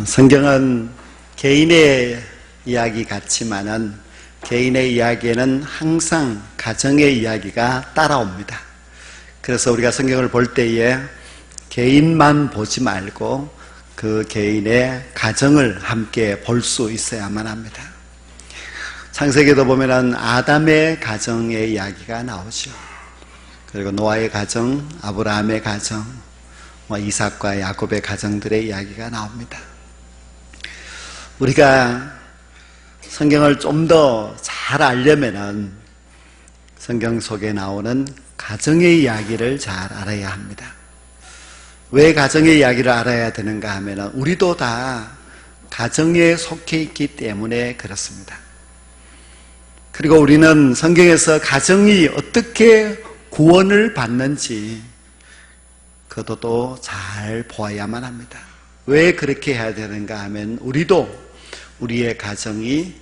성경은 개인의 이야기 같지만은 개인의 이야기에는 항상 가정의 이야기가 따라옵니다. 그래서 우리가 성경을 볼 때에 개인만 보지 말고 그 개인의 가정을 함께 볼 수 있어야만 합니다. 창세기도 보면은 아담의 가정의 이야기가 나오죠. 그리고 노아의 가정, 아브라함의 가정, 이삭과 야곱의 가정들의 이야기가 나옵니다. 우리가 성경을 좀 더 잘 알려면은 성경 속에 나오는 가정의 이야기를 잘 알아야 합니다. 왜 가정의 이야기를 알아야 되는가 하면은 우리도 다 가정에 속해 있기 때문에 그렇습니다. 그리고 우리는 성경에서 가정이 어떻게 구원을 받는지 그것도 또 잘 보아야만 합니다. 왜 그렇게 해야 되는가 하면 우리도 우리의 가정이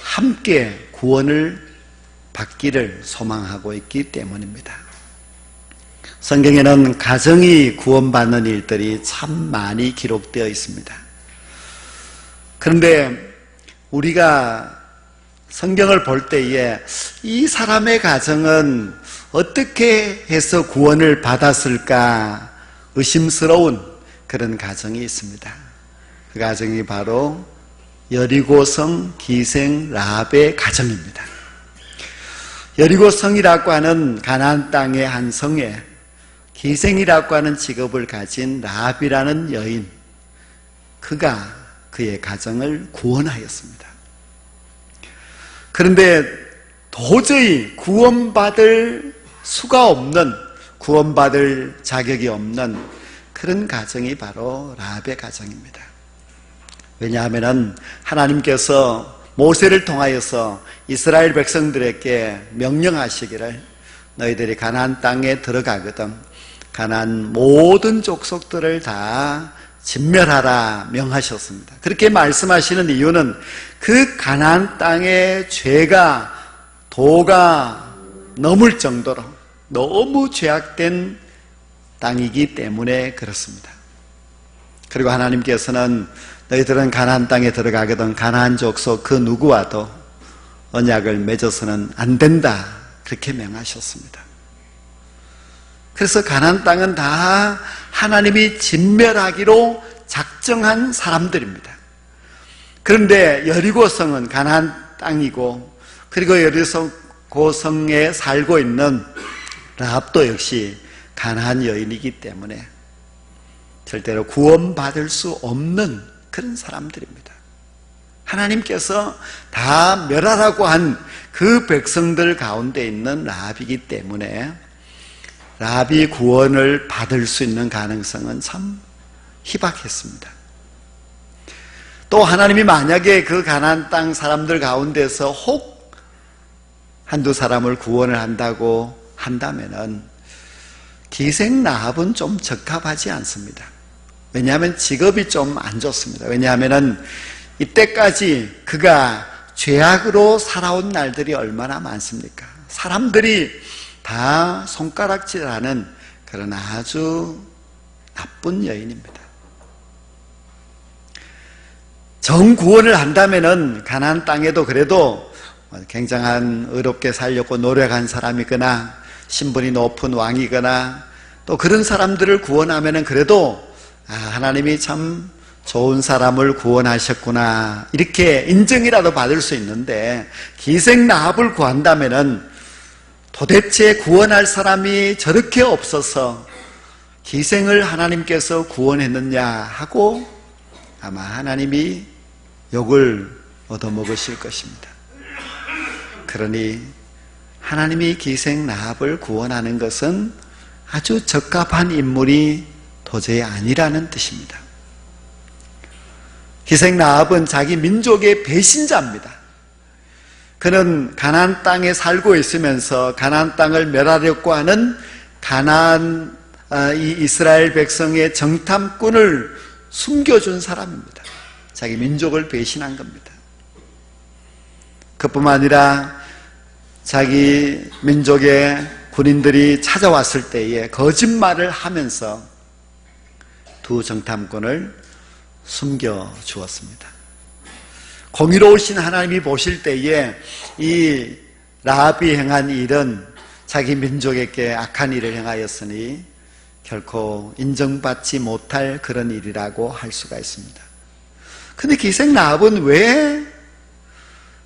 함께 구원을 받기를 소망하고 있기 때문입니다. 성경에는 가정이 구원받는 일들이 참 많이 기록되어 있습니다. 그런데 우리가 성경을 볼 때에 이 사람의 가정은 어떻게 해서 구원을 받았을까 의심스러운 그런 가정이 있습니다. 그 가정이 바로 여리고성 기생 라합의 가정입니다. 여리고성이라고 하는 가나안 땅의 한 성에 기생이라고 하는 직업을 가진 라합이라는 여인, 그가 그의 가정을 구원하였습니다. 그런데 도저히 구원받을 수가 없는, 구원받을 자격이 없는 그런 가정이 바로 라합의 가정입니다. 왜냐하면 하나님께서 모세를 통하여서 이스라엘 백성들에게 명령하시기를 너희들이 가나안 땅에 들어가거든 가나안 모든 족속들을 다 진멸하라 명하셨습니다. 그렇게 말씀하시는 이유는 그 가나안 땅의 죄가 도가 넘을 정도로 너무 죄악된 땅이기 때문에 그렇습니다. 그리고 하나님께서는 너희들은 가나안 땅에 들어가거든 가나안 족속 그 누구와도 언약을 맺어서는 안 된다 그렇게 명하셨습니다. 그래서 가나안 땅은 다 하나님이 진멸하기로 작정한 사람들입니다. 그런데 여리고성은 가나안 땅이고 그리고 여리고성에 살고 있는 라합도 역시 가나안 여인이기 때문에 절대로 구원받을 수 없는 그런 사람들입니다. 하나님께서 다 멸하라고 한 그 백성들 가운데 있는 라합이기 때문에 라합이 구원을 받을 수 있는 가능성은 참 희박했습니다. 또 하나님이 만약에 그 가나안 땅 사람들 가운데서 혹 한두 사람을 구원을 한다고 한다면은 기생 라합은 좀 적합하지 않습니다. 왜냐하면 직업이 좀 안 좋습니다. 왜냐하면 이때까지 그가 죄악으로 살아온 날들이 얼마나 많습니까? 사람들이 다 손가락질하는 그런 아주 나쁜 여인입니다. 정구원을 한다면은 가나안 땅에도 그래도 굉장한 의롭게 살려고 노력한 사람이거나 신분이 높은 왕이거나 또 그런 사람들을 구원하면은 그래도 하나님이 참 좋은 사람을 구원하셨구나 이렇게 인정이라도 받을 수 있는데 기생 라합을 구한다면은 도대체 구원할 사람이 저렇게 없어서 기생을 하나님께서 구원했느냐 하고 아마 하나님이 욕을 얻어먹으실 것입니다. 그러니 하나님이 기생 라합을 구원하는 것은 아주 적합한 인물이 도저히 아니라는 뜻입니다. 기생 라합은 자기 민족의 배신자입니다. 그는 가나안 땅에 살고 있으면서 가나안 땅을 멸하려고 하는 이 이스라엘 백성의 정탐꾼을 숨겨준 사람입니다. 자기 민족을 배신한 겁니다. 그뿐만 아니라 자기 민족의 군인들이 찾아왔을 때에 거짓말을 하면서 두 정탐꾼을 숨겨 주었습니다. 공의로우신 하나님이 보실 때에 이 라합이 행한 일은 자기 민족에게 악한 일을 행하였으니 결코 인정받지 못할 그런 일이라고 할 수가 있습니다. 근데 기생 라합은 왜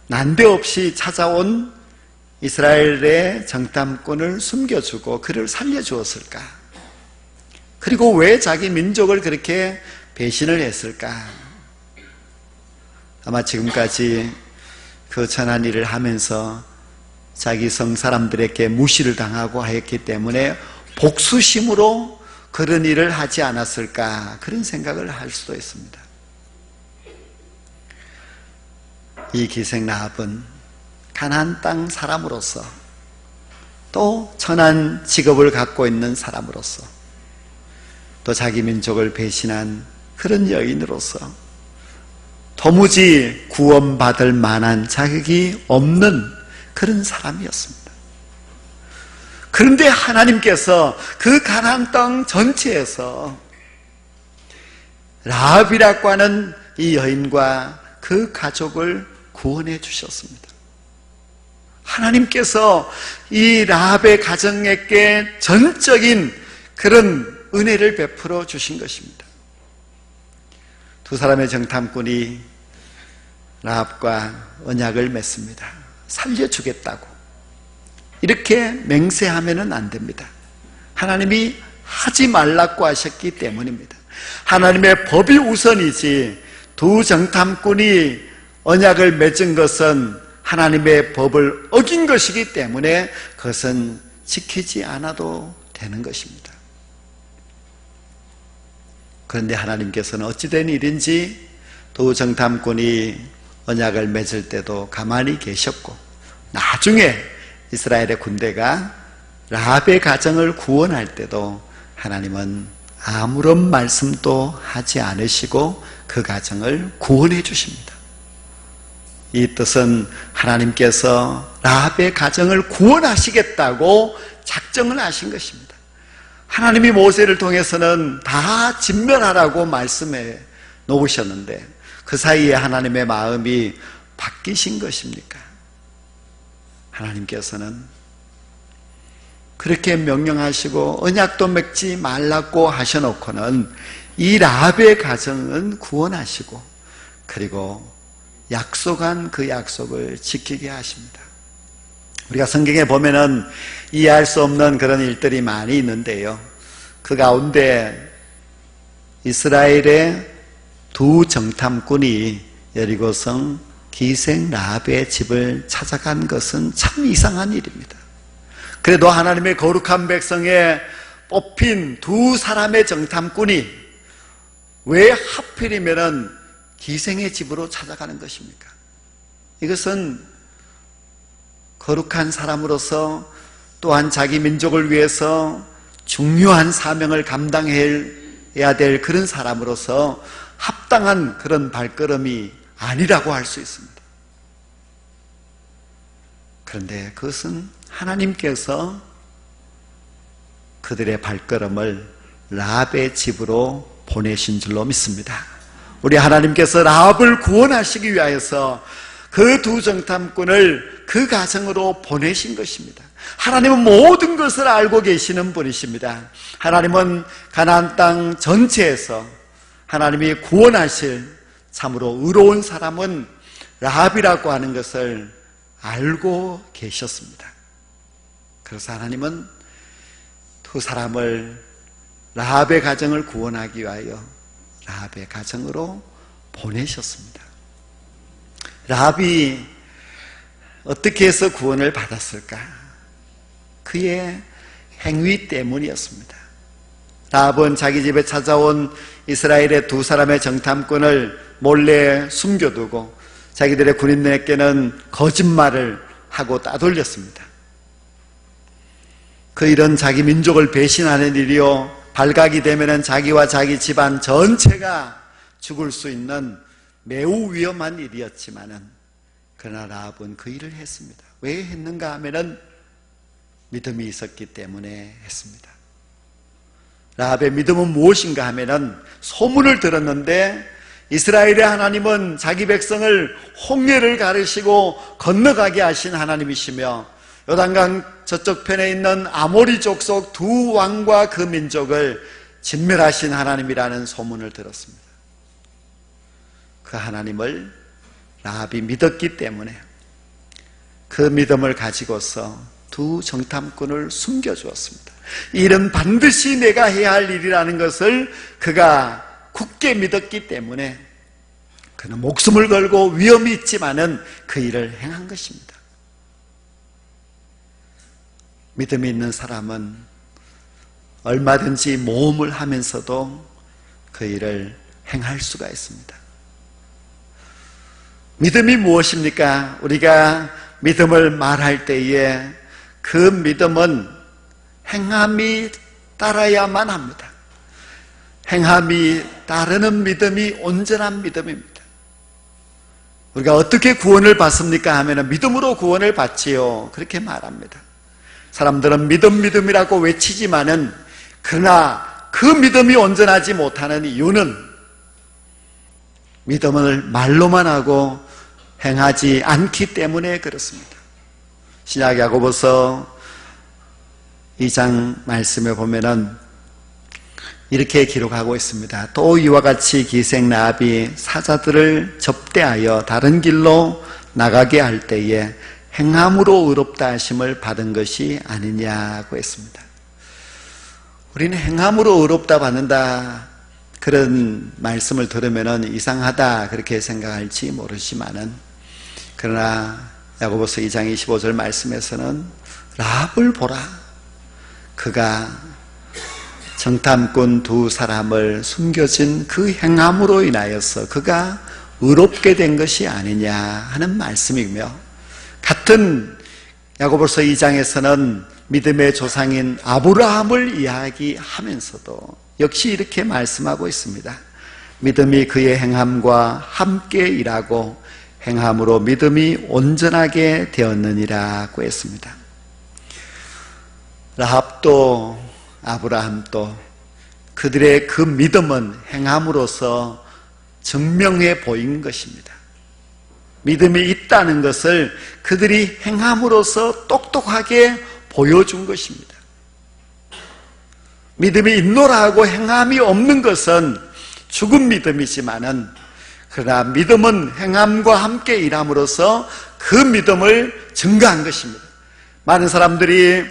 난데없이 찾아온 이스라엘의 정탐꾼을 숨겨주고 그를 살려주었을까? 그리고 왜 자기 민족을 그렇게 배신을 했을까? 아마 지금까지 그 천한 일을 하면서 자기 성 사람들에게 무시를 당하고 하였기 때문에 복수심으로 그런 일을 하지 않았을까, 그런 생각을 할 수도 있습니다. 이 기생 라합은 가나안 땅 사람으로서, 또 천한 직업을 갖고 있는 사람으로서, 또 자기 민족을 배신한 그런 여인으로서 도무지 구원받을 만한 자격이 없는 그런 사람이었습니다. 그런데 하나님께서 그 가나안 땅 전체에서 라합이라고 하는 이 여인과 그 가족을 구원해 주셨습니다. 하나님께서 이 라합의 가정에게 전적인 그런 은혜를 베풀어 주신 것입니다. 두 사람의 정탐꾼이 라합과 언약을 맺습니다. 살려주겠다고. 이렇게 맹세하면 안 됩니다. 하나님이 하지 말라고 하셨기 때문입니다. 하나님의 법이 우선이지, 두 정탐꾼이 언약을 맺은 것은 하나님의 법을 어긴 것이기 때문에 그것은 지키지 않아도 되는 것입니다. 그런데 하나님께서는 어찌된 일인지 두 정탐꾼이 언약을 맺을 때도 가만히 계셨고, 나중에 이스라엘의 군대가 라합의 가정을 구원할 때도 하나님은 아무런 말씀도 하지 않으시고 그 가정을 구원해 주십니다. 이 뜻은 하나님께서 라합의 가정을 구원하시겠다고 작정을 하신 것입니다. 하나님이 모세를 통해서는 다 진멸하라고 말씀해 놓으셨는데 그 사이에 하나님의 마음이 바뀌신 것입니까? 하나님께서는 그렇게 명령하시고 언약도 맺지 말라고 하셔놓고는 이 라합의 가정은 구원하시고, 그리고 약속한 그 약속을 지키게 하십니다. 우리가 성경에 보면은 이해할 수 없는 그런 일들이 많이 있는데요, 그 가운데 이스라엘의 두 정탐꾼이 여리고성 기생 라합의 집을 찾아간 것은 참 이상한 일입니다. 그래도 하나님의 거룩한 백성에 뽑힌 두 사람의 정탐꾼이 왜 하필이면은 기생의 집으로 찾아가는 것입니까? 이것은 거룩한 사람으로서, 또한 자기 민족을 위해서 중요한 사명을 감당해야 될 그런 사람으로서 합당한 그런 발걸음이 아니라고 할 수 있습니다. 그런데 그것은 하나님께서 그들의 발걸음을 라합의 집으로 보내신 줄로 믿습니다. 우리 하나님께서 라합을 구원하시기 위하여서 그 두 정탐꾼을 그 가정으로 보내신 것입니다. 하나님은 모든 것을 알고 계시는 분이십니다. 하나님은 가나안 땅 전체에서 하나님이 구원하실 참으로 의로운 사람은 라합이라고 하는 것을 알고 계셨습니다. 그래서 하나님은 두 사람을, 라합의 가정을 구원하기 위하여 라합의 가정으로 보내셨습니다. 라합이 어떻게 해서 구원을 받았을까? 그의 행위 때문이었습니다. 라합은 자기 집에 찾아온 이스라엘의 두 사람의 정탐꾼을 몰래 숨겨두고 자기들의 군인들에게는 거짓말을 하고 따돌렸습니다. 그 일은 자기 민족을 배신하는 일이요, 발각이 되면 자기와 자기 집안 전체가 죽을 수 있는 매우 위험한 일이었지만은, 그러나 라합은 그 일을 했습니다. 왜 했는가 하면은 믿음이 있었기 때문에 했습니다. 라합의 믿음은 무엇인가 하면은, 소문을 들었는데 이스라엘의 하나님은 자기 백성을 홍해를 가르시고 건너가게 하신 하나님이시며 요단강 저쪽 편에 있는 아모리 족속 두 왕과 그 민족을 진멸하신 하나님이라는 소문을 들었습니다. 그 하나님을 라합이 믿었기 때문에 그 믿음을 가지고서 두 정탐꾼을 숨겨주었습니다. 이 일은 반드시 내가 해야 할 일이라는 것을 그가 굳게 믿었기 때문에 그는 목숨을 걸고 위험이 있지만은 그 일을 행한 것입니다. 믿음이 있는 사람은 얼마든지 모험을 하면서도 그 일을 행할 수가 있습니다. 믿음이 무엇입니까? 우리가 믿음을 말할 때에 그 믿음은 행함이 따라야만 합니다. 행함이 따르는 믿음이 온전한 믿음입니다. 우리가 어떻게 구원을 받습니까? 하면 믿음으로 구원을 받지요. 그렇게 말합니다. 사람들은 믿음이라고 외치지만은 그러나 그 믿음이 온전하지 못하는 이유는 믿음을 말로만 하고 행하지 않기 때문에 그렇습니다. 신약 야고보서 2장 말씀에 보면은 이렇게 기록하고 있습니다. 또 이와 같이 기생 라합이 사자들을 접대하여 다른 길로 나가게 할 때에 행함으로 의롭다 하심을 받은 것이 아니냐고 했습니다. 우리는 행함으로 의롭다 받는다 그런 말씀을 들으면 이상하다 그렇게 생각할지 모르지만은 그러나 야고보서 2장 25절 말씀에서는 라합을 보라. 그가 정탐꾼 두 사람을 숨겨진 그 행함으로 인하여서 그가 의롭게 된 것이 아니냐 하는 말씀이며, 같은 야고보서 2장에서는 믿음의 조상인 아브라함을 이야기하면서도 역시 이렇게 말씀하고 있습니다. 믿음이 그의 행함과 함께 일하고 행함으로 믿음이 온전하게 되었느니라고 했습니다. 라합도 아브라함도 그들의 그 믿음은 행함으로써 증명해 보인 것입니다. 믿음이 있다는 것을 그들이 행함으로써 똑똑하게 보여준 것입니다. 믿음이 있노라 하고 행함이 없는 것은 죽은 믿음이지만은, 그러나 믿음은 행함과 함께 일함으로써 그 믿음을 증거한 것입니다. 많은 사람들이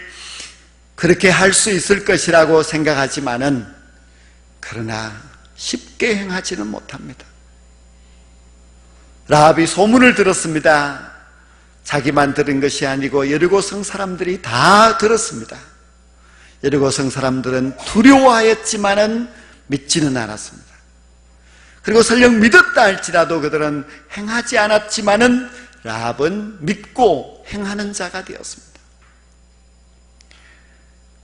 그렇게 할 수 있을 것이라고 생각하지만은 그러나 쉽게 행하지는 못합니다. 라합이 소문을 들었습니다. 자기만 들은 것이 아니고 여리고성 사람들이 다 들었습니다. 여리고성 사람들은 두려워하였지만은 믿지는 않았습니다. 그리고 설령 믿었다 할지라도 그들은 행하지 않았지만은 라합은 믿고 행하는 자가 되었습니다.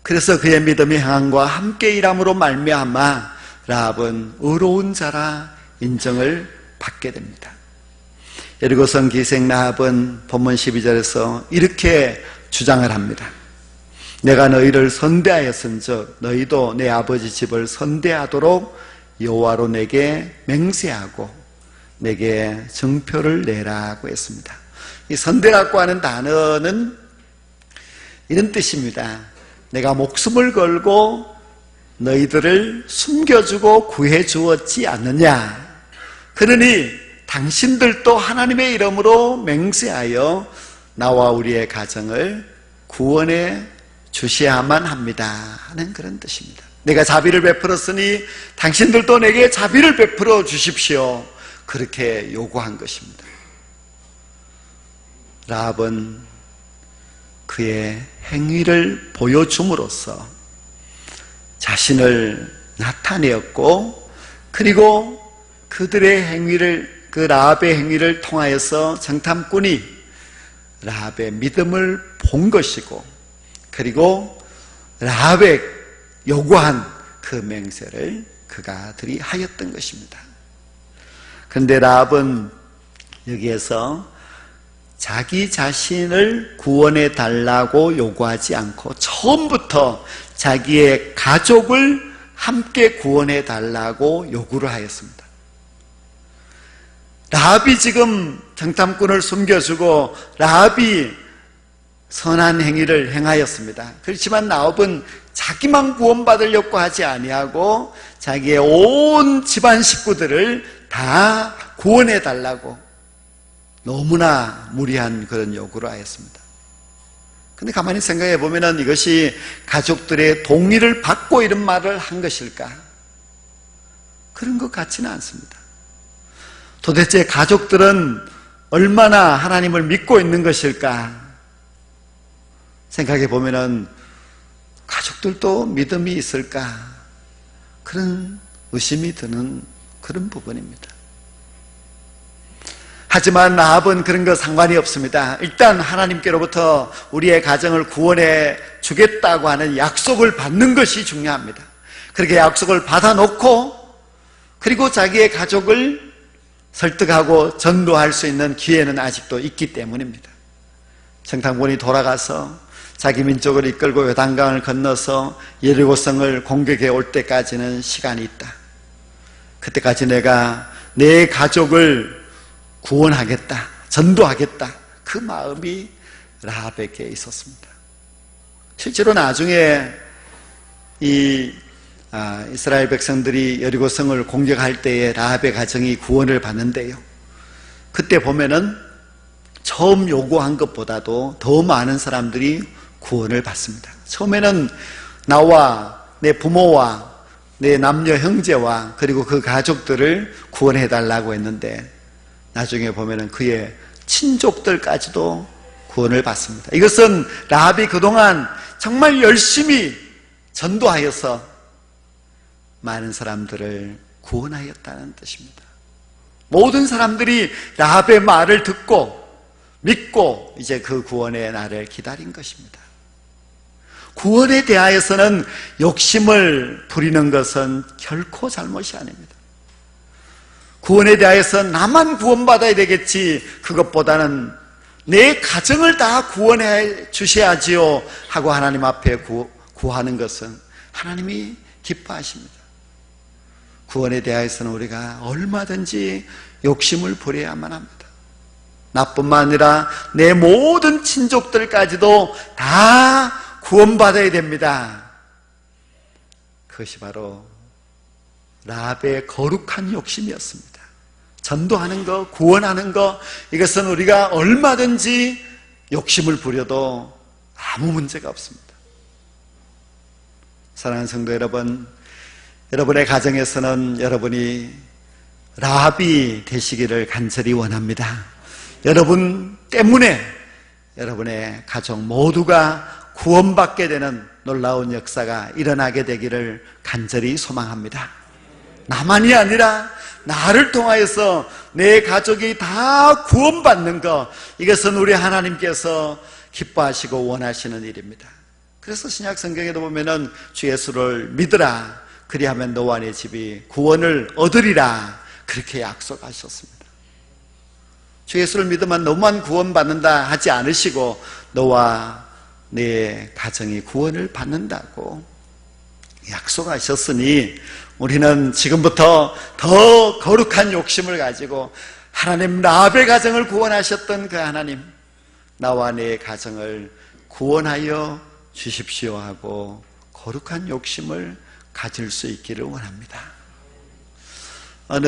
그래서 그의 믿음이 행함과 함께 일함으로 말미암아 라합은 의로운 자라 인정을 받게 됩니다. 여리고성 기생 라합은 본문 12절에서 이렇게 주장을 합니다. 내가 너희를 선대하였은즉 너희도 내 아버지 집을 선대하도록 여호와로 내게 맹세하고 내게 증표를 내라고 했습니다. 이 선대라고 하는 단어는 이런 뜻입니다. 내가 목숨을 걸고 너희들을 숨겨주고 구해주었지 않느냐. 그러니 당신들도 하나님의 이름으로 맹세하여 나와 우리의 가정을 구원해 주셔야만 합니다 하는 그런 뜻입니다. 내가 자비를 베풀었으니 당신들도 내게 자비를 베풀어 주십시오. 그렇게 요구한 것입니다. 라합은 그의 행위를 보여줌으로써 자신을 나타내었고, 그리고 그들의 행위를, 그 라합의 행위를 통하여서 정탐꾼이 라합의 믿음을 본 것이고, 그리고 라합의 요구한 그 맹세를 그가들이 하였던 것입니다. 그런데 라합은 여기에서 자기 자신을 구원해 달라고 요구하지 않고 처음부터 자기의 가족을 함께 구원해 달라고 요구를 하였습니다. 라합이 지금 정탐꾼을 숨겨주고 라합이 선한 행위를 행하였습니다. 그렇지만 라합은 자기만 구원받으려고 하지 아니하고 자기의 온 집안 식구들을 다 구원해달라고 너무나 무리한 그런 요구를 하였습니다. 근데 가만히 생각해 보면은 이것이 가족들의 동의를 받고 이런 말을 한 것일까? 그런 것 같지는 않습니다. 도대체 가족들은 얼마나 하나님을 믿고 있는 것일까? 생각해 보면은 가족들도 믿음이 있을까? 그런 의심이 드는 그런 부분입니다. 하지만 라합은 그런 거 상관이 없습니다. 일단 하나님께로부터 우리의 가정을 구원해 주겠다고 하는 약속을 받는 것이 중요합니다. 그렇게 약속을 받아놓고 그리고 자기의 가족을 설득하고 전도할 수 있는 기회는 아직도 있기 때문입니다. 정탐꾼이 돌아가서 자기 민족을 이끌고 요단강을 건너서 여리고성을 공격해 올 때까지는 시간이 있다. 그때까지 내가 내 가족을 구원하겠다, 전도하겠다, 그 마음이 라합에게 있었습니다. 실제로 나중에 이스라엘 백성들이 여리고성을 공격할 때에 라합의 가정이 구원을 받는데요, 그때 보면은 처음 요구한 것보다도 더 많은 사람들이 구원을 받습니다. 처음에는 나와 내 부모와 내 남녀 형제와 그리고 그 가족들을 구원해 달라고 했는데 나중에 보면은 그의 친족들까지도 구원을 받습니다. 이것은 라합이 그동안 정말 열심히 전도하여서 많은 사람들을 구원하였다는 뜻입니다. 모든 사람들이 라합의 말을 듣고 믿고 이제 그 구원의 날을 기다린 것입니다. 구원에 대하여서는 욕심을 부리는 것은 결코 잘못이 아닙니다. 구원에 대하여서 나만 구원받아야 되겠지, 그것보다는 내 가정을 다 구원해 주셔야지요 하고 하나님 앞에 구하는 것은 하나님이 기뻐하십니다. 구원에 대하여서는 우리가 얼마든지 욕심을 부려야만 합니다. 나뿐만 아니라 내 모든 친족들까지도 다 구원받아야 됩니다. 그것이 바로 라합의 거룩한 욕심이었습니다. 전도하는 것, 구원하는 것, 이것은 우리가 얼마든지 욕심을 부려도 아무 문제가 없습니다. 사랑하는 성도 여러분, 여러분의 가정에서는 여러분이 라합이 되시기를 간절히 원합니다. 여러분 때문에 여러분의 가족 모두가 구원받게 되는 놀라운 역사가 일어나게 되기를 간절히 소망합니다. 나만이 아니라 나를 통하여서 내 가족이 다 구원받는 것, 이것은 우리 하나님께서 기뻐하시고 원하시는 일입니다. 그래서 신약 성경에도 보면은 주 예수를 믿으라, 그리하면 너와 네 집이 구원을 얻으리라, 그렇게 약속하셨습니다. 주 예수를 믿으면 너만 구원받는다 하지 않으시고 너와 네 가정이 구원을 받는다고 약속하셨으니 우리는 지금부터 더 거룩한 욕심을 가지고 하나님, 라합의 가정을 구원하셨던 그 하나님, 나와 네 가정을 구원하여 주십시오 하고 거룩한 욕심을 가질 수 있기를 원합니다. 어느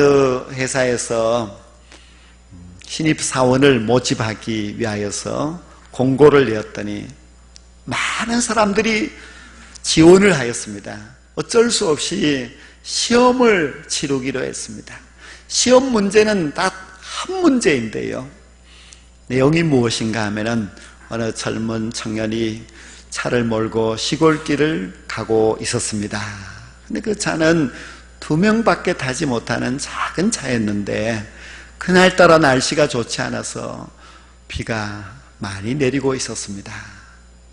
회사에서 신입사원을 모집하기 위하여서 공고를 내었더니 많은 사람들이 지원을 하였습니다. 어쩔 수 없이 시험을 치르기로 했습니다. 시험 문제는 딱 한 문제인데요, 내용이 무엇인가 하면은 어느 젊은 청년이 차를 몰고 시골길을 가고 있었습니다. 근데 그 차는 2명밖에 타지 못하는 작은 차였는데 그날따라 날씨가 좋지 않아서 비가 많이 내리고 있었습니다.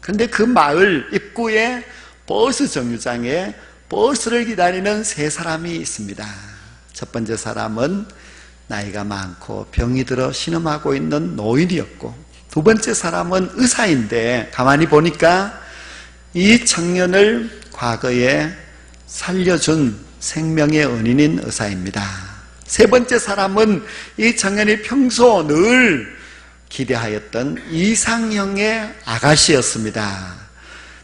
그런데 그 마을 입구에 버스 정류장에 버스를 기다리는 3사람이 있습니다. 첫 번째 사람은 나이가 많고 병이 들어 신음하고 있는 노인이었고, 두 번째 사람은 의사인데 가만히 보니까 이 청년을 과거에 살려준 생명의 은인인 의사입니다. 세 번째 사람은 이 청년이 평소 늘 기대하였던 이상형의 아가씨였습니다.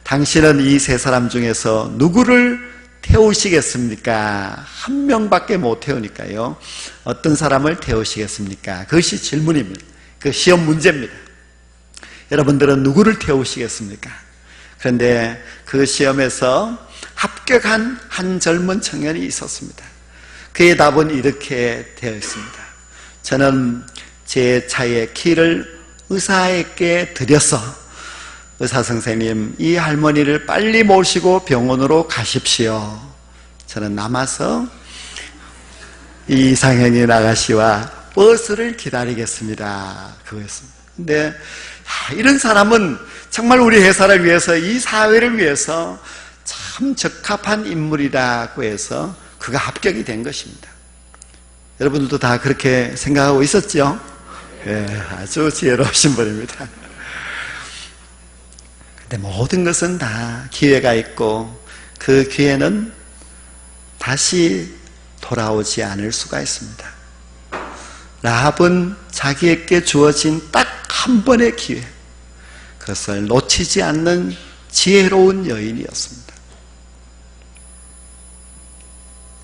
당신은 이 세 사람 중에서 누구를 태우시겠습니까? 한 명밖에 못 태우니까요. 어떤 사람을 태우시겠습니까? 그것이 질문입니다. 그 시험 문제입니다. 여러분들은 누구를 태우시겠습니까? 그런데 그 시험에서 합격한 한 젊은 청년이 있었습니다. 그의 답은 이렇게 되어 있습니다. 저는 제 차의 키를 의사에게 드려서 의사 선생님, 이 할머니를 빨리 모시고 병원으로 가십시오. 저는 남아서 이 이상형인 아가씨와 버스를 기다리겠습니다. 그거였습니다. 근데 이런 사람은 정말 우리 회사를 위해서, 이 사회를 위해서 참 적합한 인물이라고 해서 그가 합격이 된 것입니다. 여러분들도 다 그렇게 생각하고 있었죠? 네, 아주 지혜로우신 분입니다. 근데 모든 것은 다 기회가 있고 그 기회는 다시 돌아오지 않을 수가 있습니다. 라합은 자기에게 주어진 딱 한 번의 기회, 그것을 놓치지 않는 지혜로운 여인이었습니다.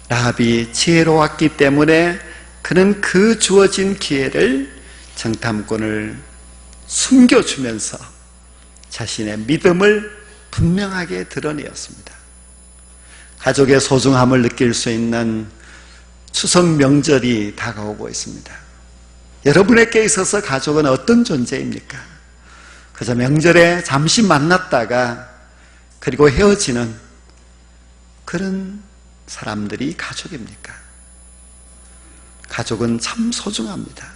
라합이 지혜로웠기 때문에 그는 그 주어진 기회를 정탐꾼을 숨겨주면서 자신의 믿음을 분명하게 드러내었습니다. 가족의 소중함을 느낄 수 있는 추석 명절이 다가오고 있습니다. 여러분에게 있어서 가족은 어떤 존재입니까? 그저 명절에 잠시 만났다가 그리고 헤어지는 그런 사람들이 가족입니까? 가족은 참 소중합니다.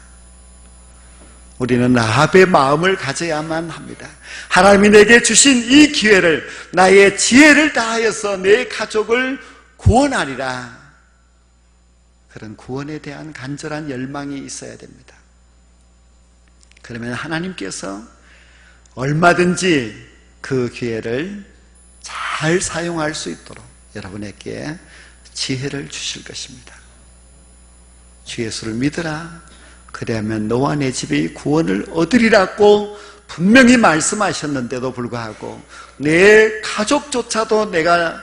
우리는 라합의 마음을 가져야만 합니다. 하나님이 내게 주신 이 기회를, 나의 지혜를 다하여서 내 가족을 구원하리라. 그런 구원에 대한 간절한 열망이 있어야 됩니다. 그러면 하나님께서 얼마든지 그 기회를 잘 사용할 수 있도록 여러분에게 지혜를 주실 것입니다. 주 예수를 믿으라. 그래야만 너와 내 집이 구원을 얻으리라고 분명히 말씀하셨는데도 불구하고 내 가족조차도 내가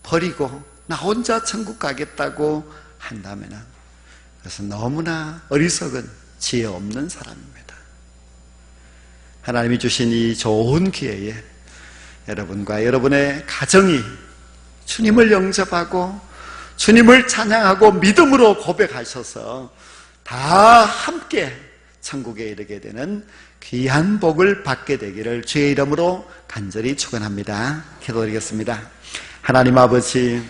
버리고 나 혼자 천국 가겠다고 한다면 그것은 너무나 어리석은 지혜 없는 사람입니다. 하나님이 주신 이 좋은 기회에 여러분과 여러분의 가정이 주님을 영접하고 주님을 찬양하고 믿음으로 고백하셔서 다 함께 천국에 이르게 되는 귀한 복을 받게 되기를 주의 이름으로 간절히 축원합니다. 기도드리겠습니다. 하나님 아버지,